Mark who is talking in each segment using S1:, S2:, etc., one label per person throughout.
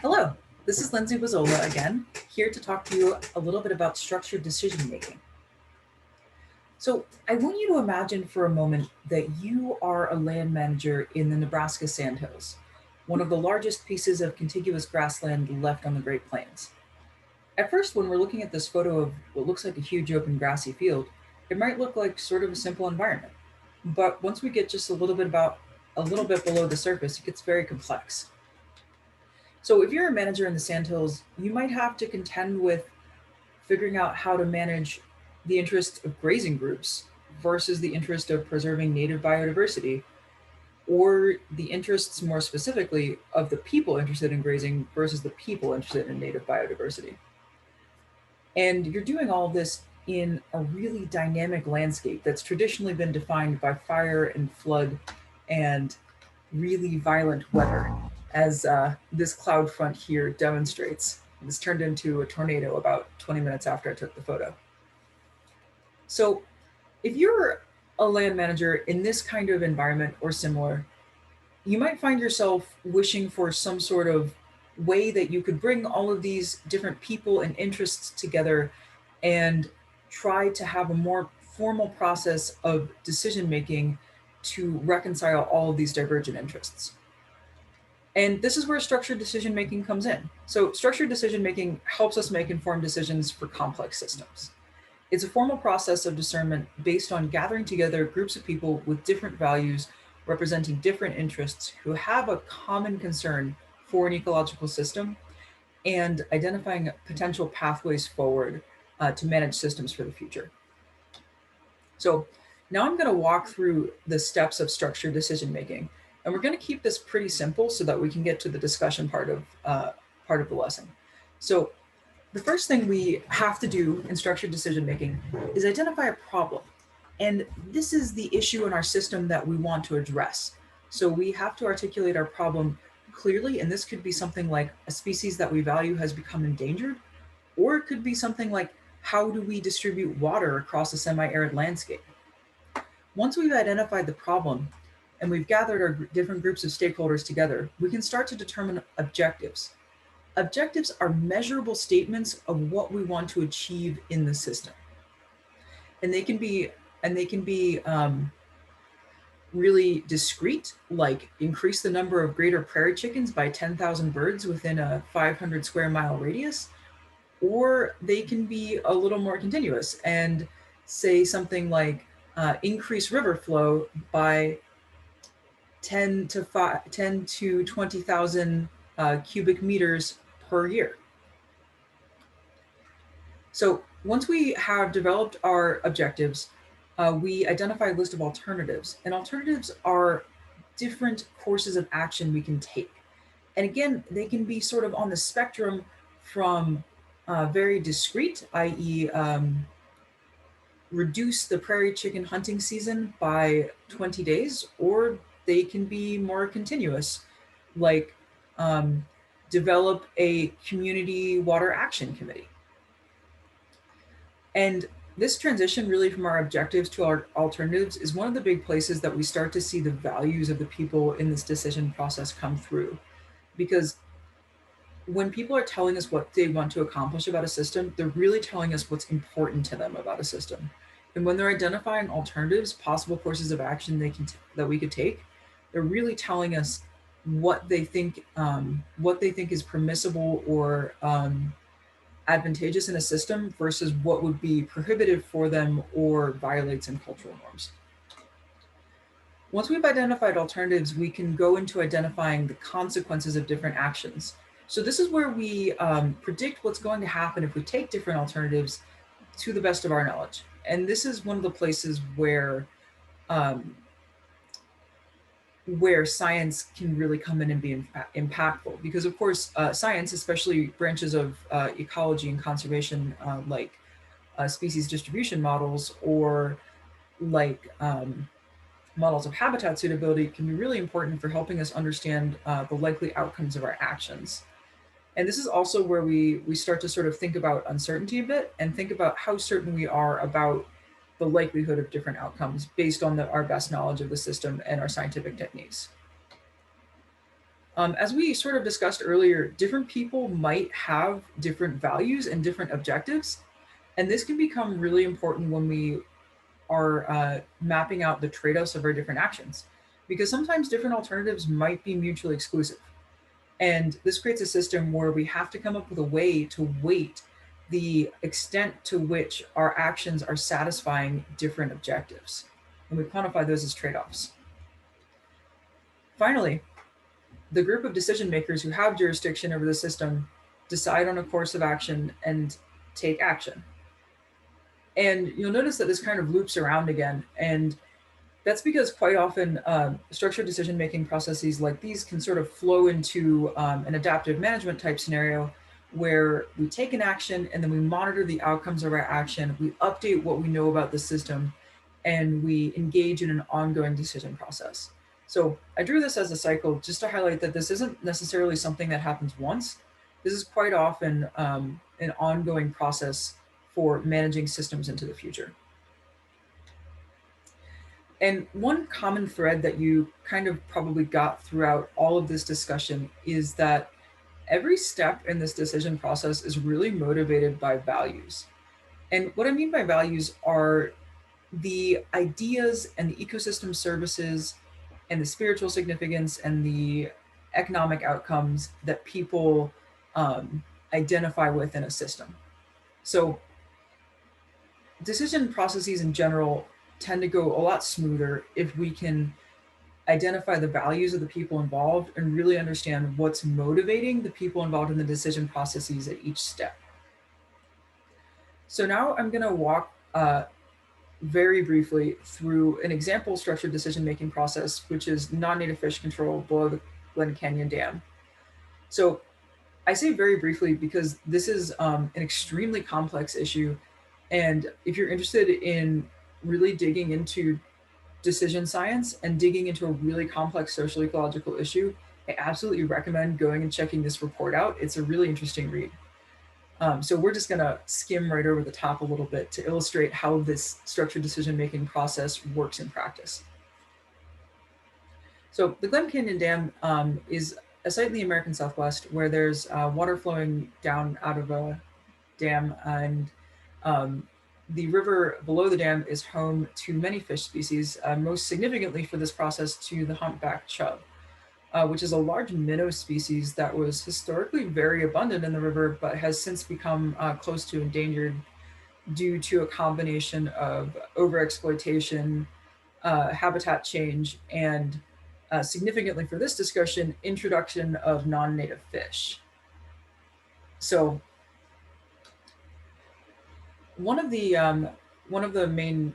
S1: Hello, this is Lindsay Bazzola again, here to talk to you a little bit about structured decision making. So, I want you to imagine for a moment that you are a land manager in the Nebraska Sandhills, one of the largest pieces of contiguous grassland left on the Great Plains. At first, when we're looking at this photo of what looks like a huge open grassy field, it might look like sort of a simple environment. But once we get just a little bit below the surface, it gets very complex. So if you're a manager in the Sandhills, you might have to contend with figuring out how to manage the interest of grazing groups versus the interest of preserving native biodiversity, or the interests more specifically of the people interested in grazing versus the people interested in native biodiversity. And you're doing all of this in a really dynamic landscape that's traditionally been defined by fire and flood and really violent weather, as this cloud front here demonstrates. This turned into a tornado about 20 minutes after I took the photo. So if you're a land manager in this kind of environment or similar, you might find yourself wishing for some sort of way that you could bring all of these different people and interests together and try to have a more formal process of decision making to reconcile all of these divergent interests. And this is where structured decision making comes in. So, structured decision making helps us make informed decisions for complex systems. It's a formal process of discernment based on gathering together groups of people with different values, representing different interests who have a common concern for an ecological system, and identifying potential pathways forward to manage systems for the future. So, now I'm going to walk through the steps of structured decision making, and we're going to keep this pretty simple so that we can get to the discussion part of the lesson. So, the first thing we have to do in structured decision making is identify a problem. And this is the issue in our system that we want to address. So we have to articulate our problem clearly, and this could be something like a species that we value has become endangered, or it could be something like how do we distribute water across a semi-arid landscape? Once we've identified the problem and we've gathered our different groups of stakeholders together, we can start to determine objectives. Objectives are measurable statements of what we want to achieve in the system, and they can be really discrete, like increase the number of greater prairie chickens by 10,000 birds within a 500 square mile radius, or they can be a little more continuous and say something like increase river flow by 10 to 20,000 cubic meters per year. So once we have developed our objectives, we identify a list of alternatives, and alternatives are different courses of action we can take. And again, they can be sort of on the spectrum from very discrete, i.e., reduce the prairie chicken hunting season by 20 days, or they can be more continuous, like develop a community water action committee. And this transition, really, from our objectives to our alternatives, is one of the big places that we start to see the values of the people in this decision process come through. Because when people are telling us what they want to accomplish about a system, they're really telling us what's important to them about a system. And when they're identifying alternatives, possible courses of action that we could take, they're really telling us what they think is permissible or advantageous in a system versus what would be prohibitive for them or violates some cultural norms. Once we've identified alternatives, we can go into identifying the consequences of different actions. So this is where we predict what's going to happen if we take different alternatives to the best of our knowledge. And this is one of the places where science can really come in and be impactful, because of course science, especially branches of ecology and conservation, like species distribution models, or like models of habitat suitability, can be really important for helping us understand the likely outcomes of our actions. And this is also where we start to sort of think about uncertainty a bit and think about how certain we are about the likelihood of different outcomes based on our best knowledge of the system and our scientific techniques. As we sort of discussed earlier, different people might have different values and different objectives, and this can become really important when we are mapping out the trade offs of our different actions, because sometimes different alternatives might be mutually exclusive. And this creates a system where we have to come up with a way to weight the extent to which our actions are satisfying different objectives. And we quantify those as trade offs. Finally, the group of decision makers who have jurisdiction over the system decide on a course of action and take action. And you'll notice that this kind of loops around again. And that's because quite often structured decision making processes like these can sort of flow into an adaptive management type scenario where we take an action and then we monitor the outcomes of our action, we update what we know about the system, and we engage in an ongoing decision process. So I drew this as a cycle just to highlight that this isn't necessarily something that happens once. This is quite often an ongoing process for managing systems into the future. And one common thread that you kind of probably got throughout all of this discussion is that every step in this decision process is really motivated by values. And what I mean by values are the ideas and the ecosystem services and the spiritual significance and the economic outcomes that people identify with in a system. So decision processes in general tend to go a lot smoother if we can identify the values of the people involved and really understand what's motivating the people involved in the decision processes at each step. So now I'm going to walk very briefly through an example structured decision-making process, which is non-native fish control below the Glen Canyon Dam. So I say very briefly because this is an extremely complex issue. And if you're interested in really digging into decision science and digging into a really complex social ecological issue, I absolutely recommend going and checking this report out. It's a really interesting read. So we're just going to skim right over the top a little bit to illustrate how this structured decision-making process works in practice. So the Glen Canyon Dam is a site in the American Southwest where there's water flowing down out of a dam, and the river below the dam is home to many fish species, most significantly for this process to the humpback chub, which is a large minnow species that was historically very abundant in the river, but has since become close to endangered due to a combination of overexploitation, habitat change, and significantly for this discussion, introduction of non-native fish. So one of the main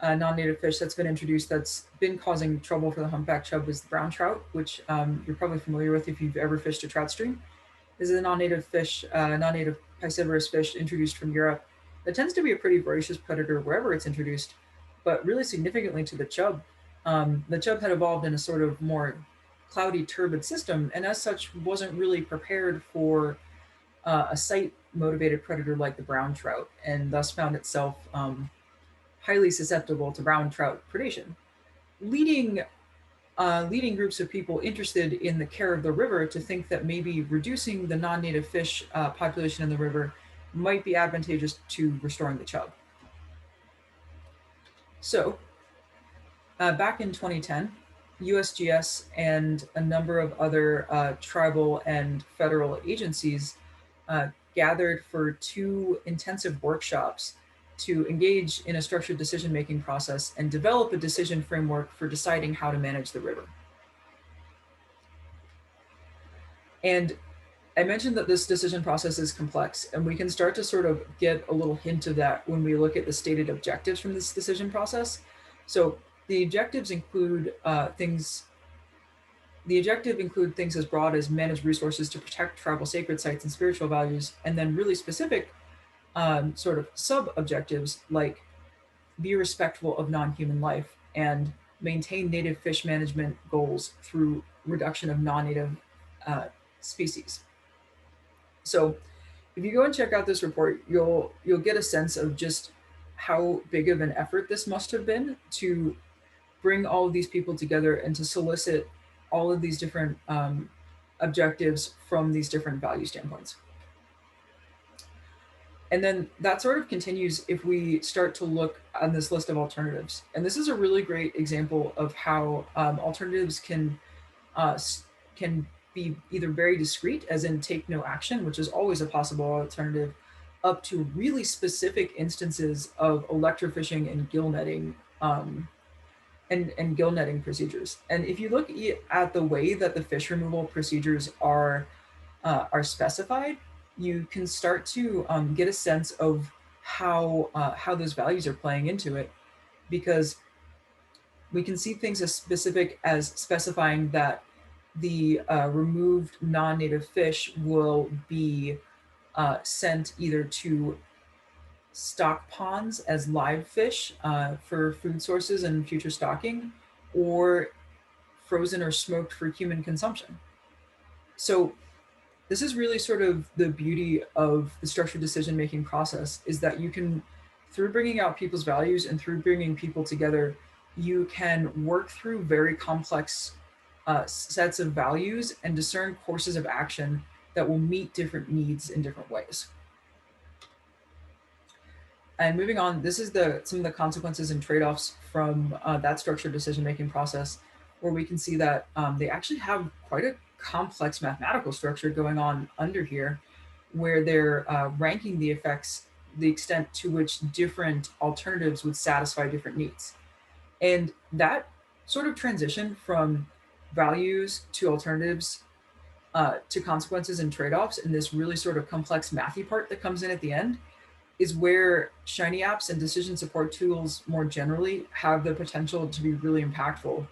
S1: non-native fish that's been introduced that's been causing trouble for the humpback chub is the brown trout, which you're probably familiar with if you've ever fished a trout stream. This is a non-native fish, non-native piscivorous fish introduced from Europe that tends to be a pretty voracious predator wherever it's introduced, but really significantly to the chub. The chub had evolved in a sort of more cloudy, turbid system, and as such wasn't really prepared for a site-motivated predator like the brown trout, and thus found itself highly susceptible to brown trout predation, leading groups of people interested in the care of the river to think that maybe reducing the non-native fish population in the river might be advantageous to restoring the chub. So, back in 2010, USGS and a number of other tribal and federal agencies gathered for 2 intensive workshops to engage in a structured decision-making process and develop a decision framework for deciding how to manage the river. And I mentioned that this decision process is complex, and we can start to sort of get a little hint of that when we look at the stated objectives from this decision process. So the objectives include things as broad as manage resources to protect tribal sacred sites and spiritual values, and then really specific sort of sub-objectives like be respectful of non-human life and maintain native fish management goals through reduction of non-native species. So if you go and check out this report, you'll get a sense of just how big of an effort this must have been to bring all of these people together and to solicit all of these different objectives from these different value standpoints. And then that sort of continues if we start to look on this list of alternatives. And this is a really great example of how alternatives uh, can be either very discrete, as in take no action, which is always a possible alternative, up to really specific instances of electrofishing and gill netting, and gill netting procedures. And if you look at the way that the fish removal procedures are specified, you can start to get a sense of how those values are playing into it, because we can see things as specific as specifying that the removed non-native fish will be sent either to stock ponds as live fish for food sources and future stocking, or frozen or smoked for human consumption. So this is really sort of the beauty of the structured decision making process, is that you can, through bringing out people's values and through bringing people together, you can work through very complex sets of values and discern courses of action that will meet different needs in different ways. And moving on, this is the some of the consequences and trade-offs from that structured decision-making process, where we can see that they actually have quite a complex mathematical structure going on under here, where they're ranking the effects, the extent to which different alternatives would satisfy different needs. And that sort of transition from values to alternatives to consequences and trade-offs, and this really sort of complex mathy part that comes in at the end, is where Shiny apps and decision support tools more generally have the potential to be really impactful,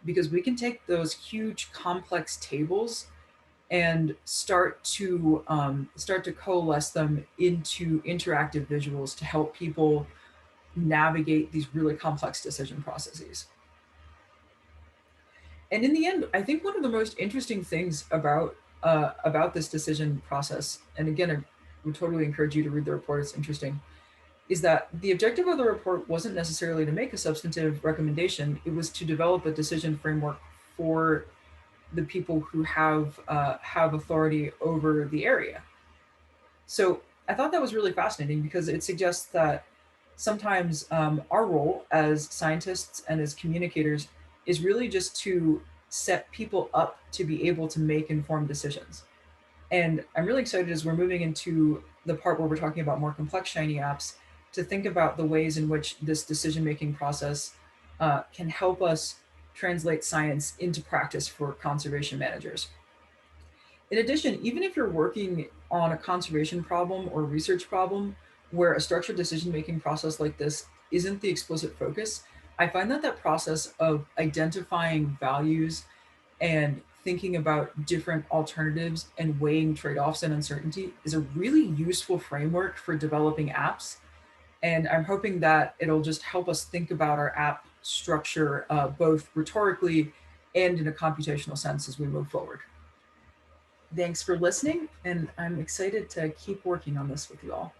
S1: because we can take those huge complex tables and start to coalesce them into interactive visuals to help people navigate these really complex decision processes. And in the end, I think one of the most interesting things about this decision process, and again, I would totally encourage you to read the report; it's interesting, is that the objective of the report wasn't necessarily to make a substantive recommendation. It was to develop a decision framework for the people who have authority over the area. So I thought that was really fascinating, because it suggests that sometimes our role as scientists and as communicators is really just to set people up to be able to make informed decisions. And I'm really excited, as we're moving into the part where we're talking about more complex Shiny apps, to think about the ways in which this decision making process can help us translate science into practice for conservation managers. In addition, even if you're working on a conservation problem or research problem where a structured decision making process like this isn't the explicit focus, I find that that process of identifying values and thinking about different alternatives and weighing trade offs and uncertainty is a really useful framework for developing apps. And I'm hoping that it'll just help us think about our app structure both rhetorically and in a computational sense as we move forward. Thanks for listening, and I'm excited to keep working on this with you all.